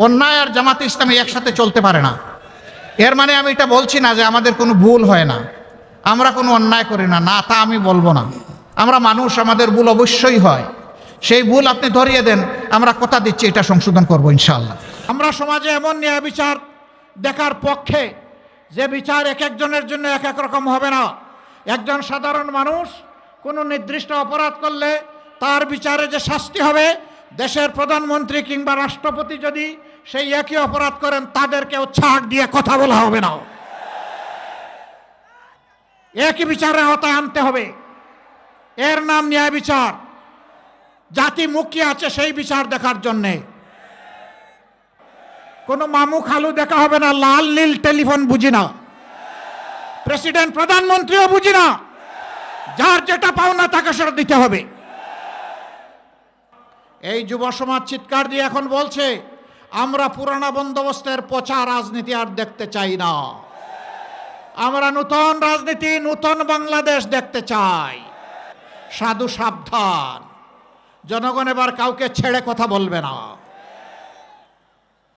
অন্যায় আর জামাতে ইসলামী একসাথে চলতে পারে না। এর মানে আমি এটা বলছি না যে আমাদের কোনো ভুল হয় না, আমরা কোনো অন্যায় করি না, না তা আমি বলবো না। আমরা মানুষ, আমাদের ভুল অবশ্যই হয়। সেই ভুল আপনি ধরিয়ে দেন, আমরা কথা দিচ্ছি এটা সংশোধন করবো ইনশাআল্লাহ। আমরা সমাজে এমন ন্যায় বিচার দেখার পক্ষে যে বিচার এক একজনের জন্য এক এক রকম হবে না। একজন সাধারণ মানুষ কোনো নির্দিষ্ট অপরাধ করলে তার বিচারে যে শাস্তি হবে, দেশের প্রধানমন্ত্রী কিংবা রাষ্ট্রপতি যদি সেই একই অপরাধ করেন তাদেরকেও ছাড় দিয়ে কথা বলা হবে না। একই বিচারের আওতায় আনতে হবে। এর নাম ন্যায় বিচার। জাতি মুখিয়ে আছে সেই বিচার দেখার জন্যে। কোনো মামু খালু দেখা হবে না, লাল নীল টেলিফোন বুঝি না, প্রেসিডেন্ট প্রধানমন্ত্রীও বুঝি না। যার যেটা পাওনা তাকে সেটা দিতে হবে। এই যুব সমাজ চিৎকার দিয়ে এখন বলছে আমরা পুরানা বন্দোবস্তের পচা রাজনীতি আর দেখতে চাই না, আমরা নূতন রাজনীতি, নূতন বাংলাদেশ দেখতে চাই। সাধু সাবধান, জনগণ এবার কাউকে ছেড়ে কথা বলবে না।